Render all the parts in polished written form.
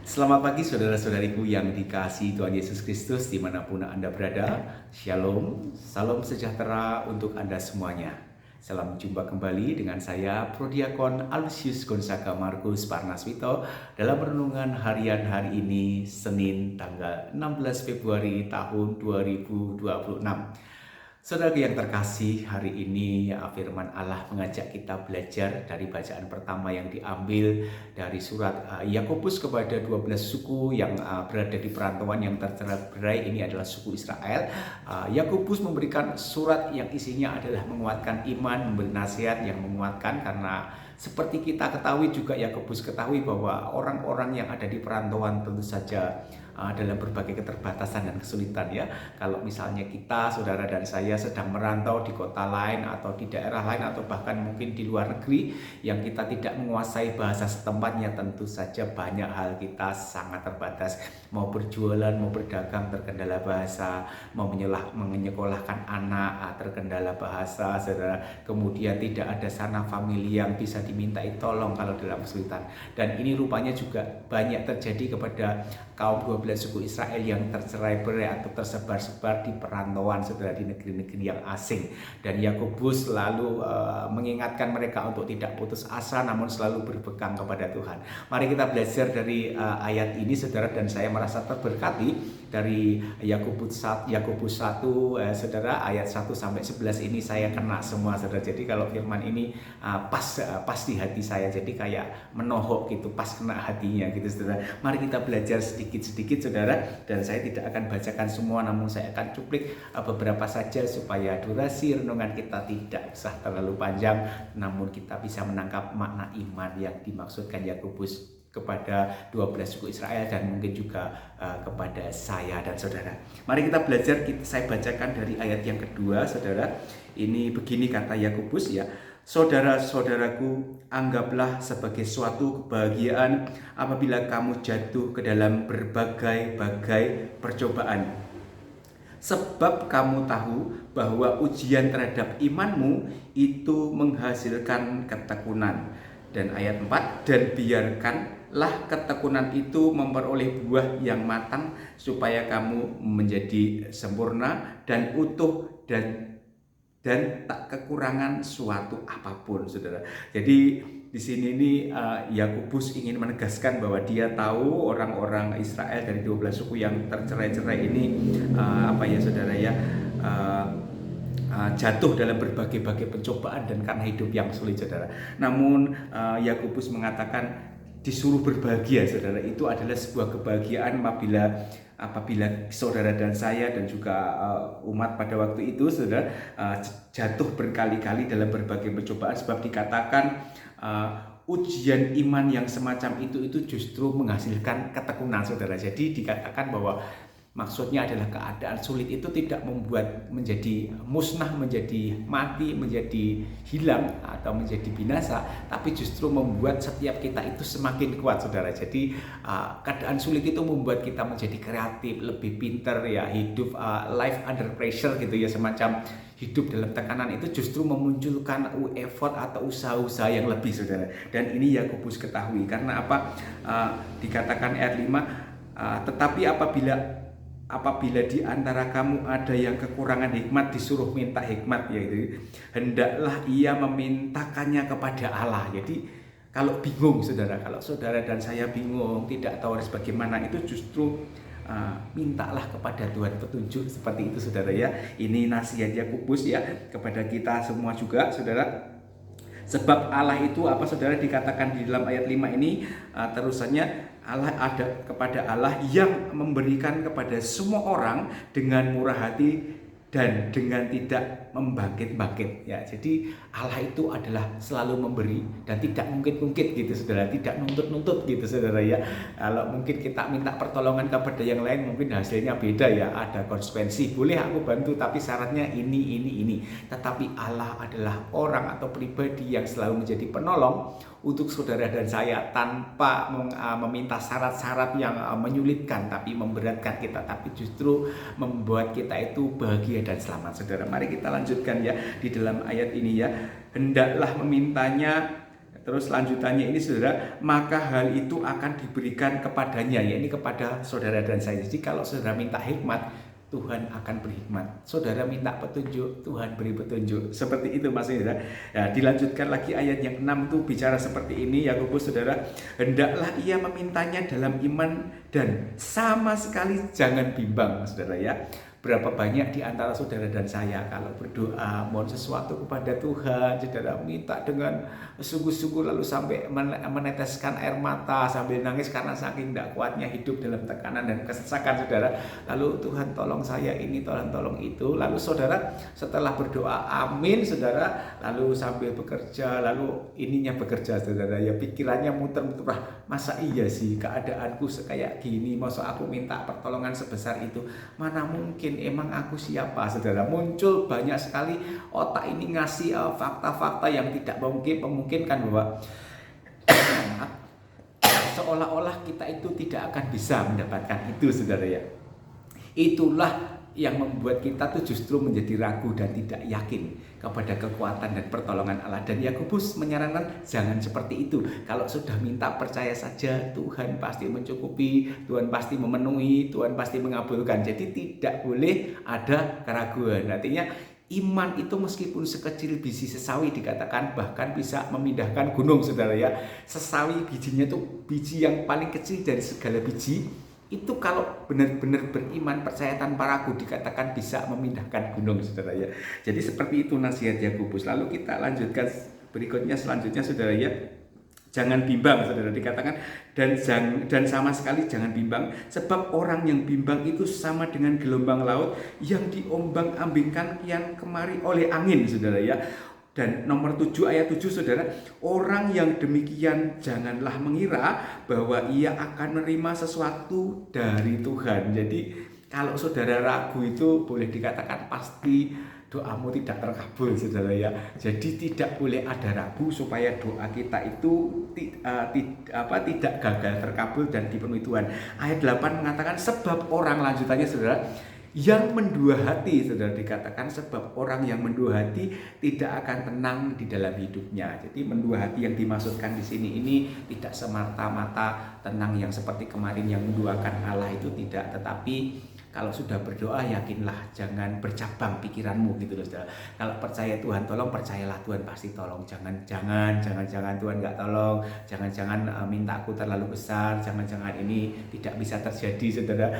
Selamat pagi saudara-saudariku yang dikasihi Tuhan Yesus Kristus dimanapun Anda berada. Shalom, salam sejahtera untuk Anda semuanya. Salam jumpa kembali dengan saya Prodiakon Alusius Gonzaga Markus Parnaswito dalam renungan harian hari ini Senin tanggal 16 Februari tahun 2026. Saudara yang terkasih, hari ini firman Allah mengajak kita belajar dari bacaan pertama yang diambil dari surat Yakobus kepada 12 suku yang berada di perantauan yang tercerai-berai. Ini adalah suku Israel. Yakobus memberikan surat yang isinya adalah menguatkan iman, memberi nasihat yang menguatkan, karena seperti kita ketahui juga Yakobus ketahui bahwa orang-orang yang ada di perantauan tentu saja dalam berbagai keterbatasan dan kesulitan ya. Kalau misalnya kita, saudara dan saya sedang merantau di kota lain atau di daerah lain atau bahkan mungkin di luar negeri yang kita tidak menguasai bahasa setempatnya, tentu saja banyak hal kita sangat terbatas. Mau berjualan, mau berdagang terkendala bahasa, mau menyekolahkan anak terkendala bahasa, saudara. Kemudian tidak ada sana famili yang bisa dimintai tolong kalau dalam kesulitan. Dan ini rupanya juga banyak terjadi kepada kaum 12 suku Israel yang tercerai-berai atau tersebar-sebar di perantauan, saudara, di negeri-negeri yang asing. Dan Yakobus selalu mengingatkan mereka untuk tidak putus asa namun selalu berpegang kepada Tuhan. Mari kita belajar dari ayat ini, saudara, dan saya merasa terberkati dari Yakobus 1, saudara, ayat 1 sampai 11 ini saya kena semua, saudara. Jadi kalau firman ini pas di hati saya, jadi kayak menohok gitu, pas kena hatinya gitu, saudara. Mari kita belajar sedikit-sedikit, saudara, dan saya tidak akan bacakan semua namun saya akan cuplik beberapa saja supaya durasi renungan kita tidak usah terlalu panjang namun kita bisa menangkap makna iman yang dimaksudkan Yakobus kepada 12 suku Israel dan mungkin juga kepada saya dan saudara. Mari kita belajar, saya bacakan dari ayat yang kedua, saudara. Ini begini kata Yakobus ya. Saudara-saudaraku, anggaplah sebagai suatu kebahagiaan apabila kamu jatuh ke dalam berbagai-bagai percobaan. Sebab kamu tahu bahwa ujian terhadap imanmu itu menghasilkan ketekunan. Dan ayat 4, dan biarkanlah ketekunan itu memperoleh buah yang matang supaya kamu menjadi sempurna dan utuh dan tak kekurangan suatu apapun, saudara. Jadi di sini ini Yakobus ingin menegaskan bahwa dia tahu orang-orang Israel dari 12 suku yang tercerai-cerai ini saudara ya, jatuh dalam berbagai-bagai pencobaan dan karena hidup yang sulit, saudara. Namun Yakobus mengatakan disuruh berbahagia, saudara. Itu adalah sebuah kebahagiaan apabila saudara dan saya dan juga umat pada waktu itu, saudara, jatuh berkali-kali dalam berbagai pencobaan, sebab dikatakan ujian iman yang semacam itu justru menghasilkan ketekunan, saudara. Jadi dikatakan bahwa maksudnya adalah keadaan sulit itu tidak membuat menjadi musnah, menjadi mati, menjadi hilang atau menjadi binasa, tapi justru membuat setiap kita itu semakin kuat, saudara. Jadi keadaan sulit itu membuat kita menjadi kreatif, lebih pintar ya, hidup life under pressure gitu ya, semacam hidup dalam tekanan itu justru memunculkan effort atau usaha-usaha yang lebih, saudara. Dan ini Yakobus ketahui karena apa? Dikatakan ayat 5, tetapi apabila di antara kamu ada yang kekurangan hikmat, disuruh minta hikmat, yaitu hendaklah ia memintakannya kepada Allah. Jadi kalau bingung, saudara, kalau saudara dan saya bingung, tidak tahu harus bagaimana, itu justru mintalah kepada Tuhan petunjuk, seperti itu, saudara ya. Ini nasihat Yakobus ya kepada kita semua juga, saudara. Sebab Allah itu apa, saudara, dikatakan di dalam ayat 5 ini terusannya, Allah ada kepada Allah yang memberikan kepada semua orang dengan murah hati dan dengan tidak membangkit-bangkit ya. Jadi Allah itu adalah selalu memberi dan tidak mungkin-mungkin gitu, saudara, tidak nuntut-nuntut gitu, saudara ya. Kalau mungkin kita minta pertolongan kepada yang lain mungkin hasilnya beda ya, ada konsekuensi, boleh aku bantu tapi syaratnya ini. Tetapi Allah adalah orang atau pribadi yang selalu menjadi penolong untuk saudara dan saya tanpa meminta syarat-syarat yang menyulitkan tapi memberatkan kita, tapi justru membuat kita itu bahagia dan selamat, saudara. Mari kita lanjutkan ya di dalam ayat ini ya. Hendaklah memintanya Terus lanjutannya ini saudara, maka hal itu akan diberikan kepadanya, yakni kepada saudara dan saya. Jadi kalau saudara minta hikmat, Tuhan akan beri hikmat. Saudara minta petunjuk, Tuhan beri petunjuk. Seperti itu maksudnya. Nah, dilanjutkan lagi ayat yang 6 itu bicara seperti ini, Yakobus saudara, hendaklah ia memintanya dalam iman dan sama sekali jangan bimbang, saudara ya. Berapa banyak di antara saudara dan saya kalau berdoa mohon sesuatu kepada Tuhan, saudara minta dengan sungguh-sungguh lalu sampai meneteskan air mata sambil nangis karena saking tidak kuatnya hidup dalam tekanan dan kesesakan, saudara. Lalu Tuhan tolong saya ini, tolong itu. Lalu saudara setelah berdoa amin, saudara, lalu sambil bekerja, lalu ininya bekerja, saudara ya, pikirannya muter-muter, masa iya sih keadaanku kayak gini, masa aku minta pertolongan sebesar itu, mana mungkin, emang aku siapa, saudara. Muncul banyak sekali otak ini ngasih fakta-fakta yang tidak memungkinkan bahwa seolah-olah kita itu tidak akan bisa mendapatkan itu, saudara ya. Itulah yang membuat kita tuh justru menjadi ragu dan tidak yakin kepada kekuatan dan pertolongan Allah. Dan Yakobus menyarankan jangan seperti itu. Kalau sudah minta, percaya saja Tuhan pasti mencukupi, Tuhan pasti memenuhi, Tuhan pasti mengabulkan. Jadi tidak boleh ada keraguan. Artinya iman itu meskipun sekecil biji sesawi dikatakan bahkan bisa memindahkan gunung, saudara ya. Sesawi bijinya itu biji yang paling kecil dari segala biji. Itu kalau benar-benar beriman, percaya tanpa ragu, dikatakan bisa memindahkan gunung, saudara ya. Jadi seperti itu nasihat Yakobus. Lalu kita lanjutkan berikutnya, selanjutnya, saudara ya. Jangan bimbang, saudara, dikatakan dan sama sekali jangan bimbang, sebab orang yang bimbang itu sama dengan gelombang laut yang diombang-ambingkan kian kemari oleh angin, saudara ya. Dan nomor 7 ayat 7, saudara, orang yang demikian janganlah mengira bahwa ia akan menerima sesuatu dari Tuhan. Jadi kalau saudara ragu itu boleh dikatakan pasti doamu tidak terkabul, saudara ya. Jadi tidak boleh ada ragu supaya doa kita itu tidak gagal terkabul dan dipenuhi Tuhan. Ayat 8 mengatakan sebab orang, lanjutannya saudara, yang mendua hati, saudara, dikatakan sebab orang yang mendua hati tidak akan tenang di dalam hidupnya. Jadi mendua hati yang dimaksudkan di sini ini tidak semata-mata tenang yang seperti kemarin yang menduakan Allah itu, tidak, tetapi kalau sudah berdoa yakinlah, jangan bercabang pikiranmu gitu loh, saudara. Kalau percaya Tuhan tolong, percayalah Tuhan pasti tolong. Jangan Tuhan nggak tolong, jangan minta aku terlalu besar, jangan ini tidak bisa terjadi, saudara.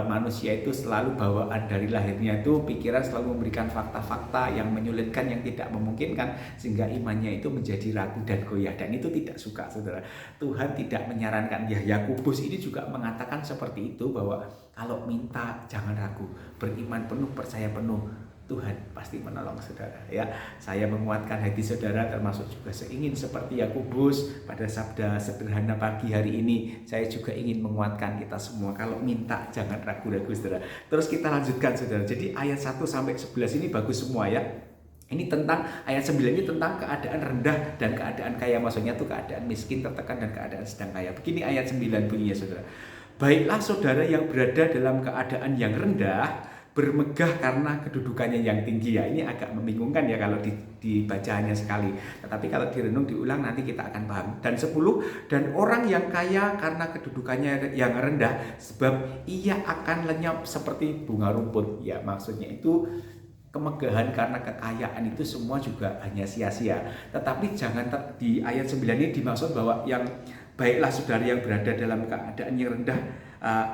Manusia itu selalu bawaan dari lahirnya itu pikiran selalu memberikan fakta-fakta yang menyulitkan, yang tidak memungkinkan, sehingga imannya itu menjadi ragu dan goyah, dan itu tidak suka, saudara. Tuhan tidak menyarankan. Ya, Yakobus ini juga mengatakan seperti itu, bahwa kalau minta jangan ragu, beriman penuh, percaya penuh, Tuhan pasti menolong, saudara ya. Saya menguatkan hati saudara, termasuk juga seingin seperti Yakobus pada sabda sederhana pagi hari ini. Saya juga ingin menguatkan kita semua, kalau minta jangan ragu-ragu, saudara. Terus kita lanjutkan, saudara. Jadi ayat 1 sampai 11 ini bagus semua ya. Ini tentang ayat 9 ini tentang keadaan rendah dan keadaan kaya, maksudnya tuh keadaan miskin, tertekan, dan keadaan sedang kaya. Begini ayat 9 bunyinya, saudara. Baiklah saudara yang berada dalam keadaan yang rendah bermegah karena kedudukannya yang tinggi. Ya, ini agak membingungkan ya kalau dibacanya sekali. Tetapi kalau direnung diulang nanti kita akan paham. Dan 10, dan orang yang kaya karena kedudukannya yang rendah, sebab ia akan lenyap seperti bunga rumput. Ya, maksudnya itu kemegahan karena kekayaan itu semua juga hanya sia-sia. Tetapi jangan di ayat 9 ini dimaksud bahwa yang baiklah saudara yang berada dalam keadaan yang rendah,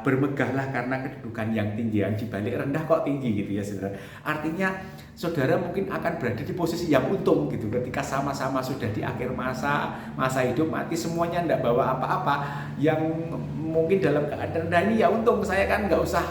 bermegahlah karena kedudukan yang tinggi. Yang dibalik rendah kok tinggi gitu ya, saudara. Artinya saudara mungkin akan berada di posisi yang untung gitu, ketika sama-sama sudah di akhir masa hidup, mati semuanya tidak bawa apa-apa. Yang mungkin dalam keadaan rendah ini ya untung, saya kan nggak usah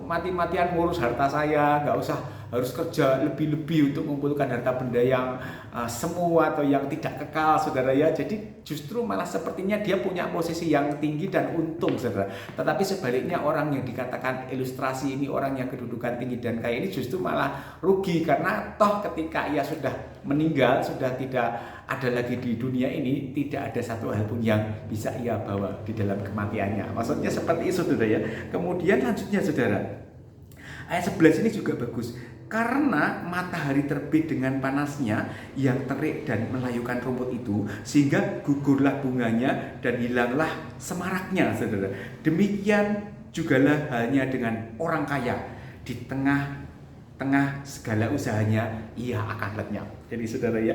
mati-matian ngurus harta saya, nggak usah harus kerja lebih-lebih untuk mengumpulkan harta benda yang semu atau yang tidak kekal, saudara ya. Jadi justru malah sepertinya dia punya posisi yang tinggi dan untung, saudara. Tetapi sebaliknya orang yang dikatakan ilustrasi ini, orang yang kedudukan tinggi dan kaya ini justru malah rugi, karena toh ketika ia sudah meninggal, sudah tidak ada lagi di dunia ini, tidak ada satu hal pun yang bisa ia bawa di dalam kematiannya. Maksudnya seperti itu, saudara ya. Kemudian lanjutnya, saudara, ayat 11 ini juga bagus. Karena matahari terbit dengan panasnya yang terik dan melayukan rumput itu, sehingga gugurlah bunganya dan hilanglah semaraknya, saudara. Demikian jugalah halnya dengan orang kaya. Di tengah segala usahanya ia akan lenyap. Jadi saudara ya,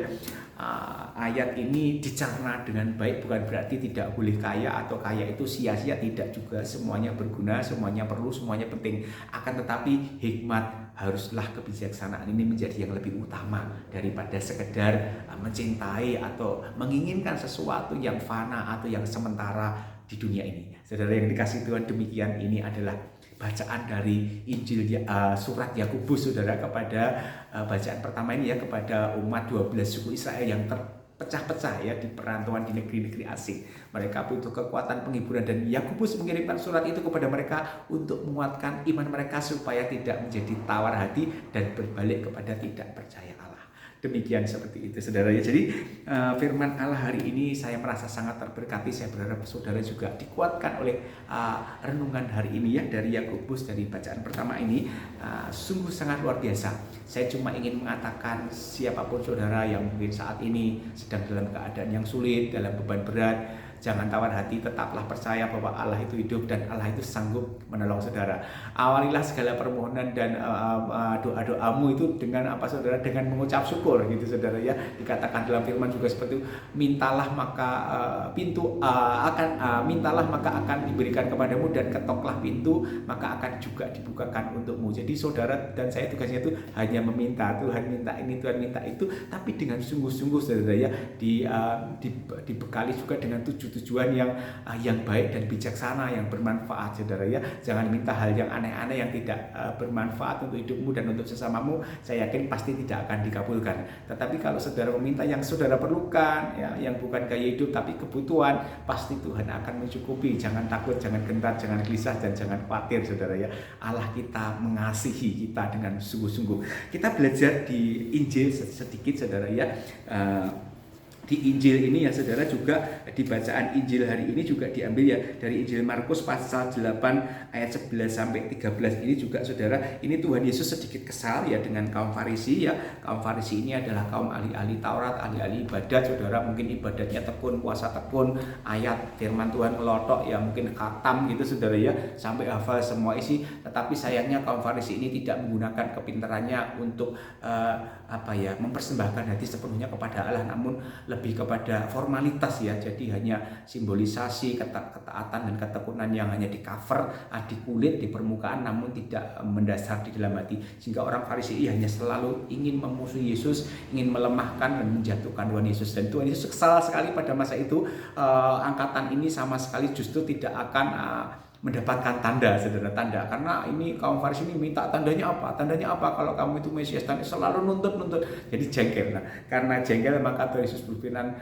ayat ini dicerna dengan baik, bukan berarti tidak boleh kaya atau kaya itu sia-sia, tidak juga. Semuanya berguna, semuanya perlu, semuanya penting. Akan tetapi hikmat, haruslah kebijaksanaan ini menjadi yang lebih utama daripada sekedar mencintai atau menginginkan sesuatu yang fana atau yang sementara di dunia ini. Saudara yang dikasihi Tuhan, demikian ini adalah bacaan dari Injil surat Yakobus, saudara, kepada bacaan pertama ini ya, kepada umat 12 suku Israel yang terpecah-pecah ya di perantauan di negeri-negeri asing. Mereka butuh kekuatan penghiburan, dan Yakobus mengirimkan surat itu kepada mereka untuk menguatkan iman mereka supaya tidak menjadi tawar hati dan berbalik kepada tidak percaya Allah. Demikian seperti itu, saudara ya. Jadi firman Allah hari ini saya merasa sangat terberkati. Saya berharap saudara juga dikuatkan oleh renungan hari ini ya, dari Yakobus, dari bacaan pertama ini. Sungguh sangat luar biasa. Saya cuma ingin mengatakan, siapapun saudara yang mungkin saat ini sedang dalam keadaan yang sulit, dalam beban berat, jangan tawar hati, tetaplah percaya bahwa Allah itu hidup dan Allah itu sanggup menolong saudara. Awalilah segala permohonan dan doa-doamu itu dengan apa, saudara? Dengan mengucap syukur, gitu saudara ya. Dikatakan dalam firman juga seperti itu, mintalah maka mintalah maka akan diberikan kepadamu, dan ketoklah pintu maka akan juga dibukakan untukmu. Jadi saudara dan saya tugasnya itu hanya meminta, Tuhan minta ini, Tuhan minta itu, tapi dengan sungguh-sungguh, saudara ya, dibekali juga dengan tujuan yang baik dan bijaksana, yang bermanfaat, saudara ya. Jangan minta hal yang aneh-aneh yang tidak bermanfaat untuk hidupmu dan untuk sesamamu. Saya yakin pasti tidak akan dikabulkan. Tetapi kalau saudara meminta yang saudara perlukan ya, yang bukan gaya hidup tapi kebutuhan, pasti Tuhan akan mencukupi. Jangan takut, jangan gentar, jangan gelisah, dan jangan khawatir, saudara ya. Allah kita mengasihi kita dengan sungguh-sungguh. Kita belajar di Injil sedikit, saudara ya. Di Injil ini ya, saudara, juga di bacaan Injil hari ini juga diambil ya dari Injil Markus pasal 8 ayat 11 sampai 13 ini juga, saudara. Ini Tuhan Yesus sedikit kesal ya dengan kaum Farisi ya. Kaum Farisi ini adalah kaum ahli-ahli Taurat, ahli-ahli ibadat, saudara. Mungkin ibadatnya tekun, puasa tekun, ayat firman Tuhan melotok ya, mungkin khatam gitu, saudara ya, sampai hafal semua isi. Tetapi sayangnya kaum Farisi ini tidak menggunakan kepintarannya untuk mempersembahkan hati sepenuhnya kepada Allah, namun lebih kepada formalitas ya. Jadi hanya simbolisasi ketaatan dan ketekunan yang hanya di cover, di kulit, di permukaan, namun tidak mendasar di dalam hati. Sehingga orang Farisi hanya selalu ingin memusuhi Yesus, ingin melemahkan dan menjatuhkan Tuhan Yesus. Dan Tuhan Yesus kesal sekali pada masa itu. Angkatan ini sama sekali justru tidak akan mendapatkan tanda, saudara, tanda. Karena ini kaum Farisi ini minta tandanya apa? Tandanya apa kalau kamu itu Mesias? Dan selalu nuntut. Jadi jengkel. Nah, karena jengkel maka Tuhan Yesus berfirman,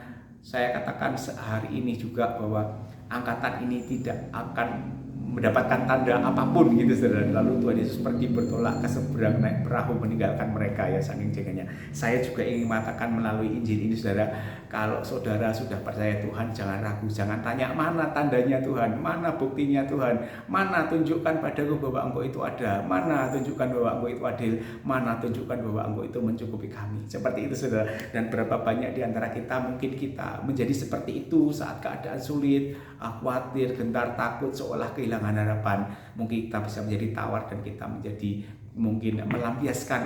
saya katakan hari ini juga bahwa angkatan ini tidak akan mendapatkan tanda apapun, gitu, saudara. Lalu Tuhan Yesus pergi bertolak ke seberang naik perahu meninggalkan mereka ya, saking jengkelnya. Saya juga ingin mengatakan melalui Injil ini, saudara, kalau saudara sudah percaya Tuhan, jangan ragu, jangan tanya mana tandanya Tuhan, mana buktinya Tuhan, mana tunjukkan padaku bahwa Engkau itu ada, mana tunjukkan bahwa Engkau itu adil, mana tunjukkan bahwa Engkau itu mencukupi kami. Seperti itu, saudara. Dan berapa banyak di antara kita mungkin kita menjadi seperti itu saat keadaan sulit, khawatir, gentar, takut, seolah kehilangan harapan. Mungkin kita bisa menjadi tawar dan kita menjadi mungkin melampiaskan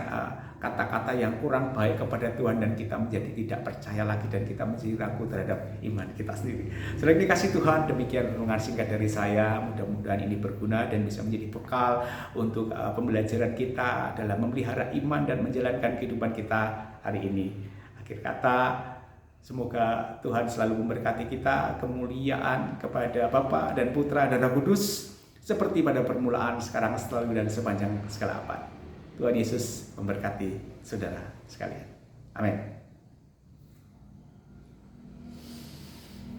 kata-kata yang kurang baik kepada Tuhan, dan kita menjadi tidak percaya lagi dan kita menjadi ragu terhadap iman kita sendiri. Selain dikasih Tuhan, demikian renungan singkat dari saya. Mudah-mudahan ini berguna dan bisa menjadi bekal untuk pembelajaran kita dalam memelihara iman dan menjalankan kehidupan kita hari ini. Akhir kata, semoga Tuhan selalu memberkati kita, kemuliaan kepada Bapa dan Putra dan Roh Kudus, seperti pada permulaan, sekarang, selalu, dan sepanjang segala abad. Tuhan Yesus memberkati saudara sekalian. Amin.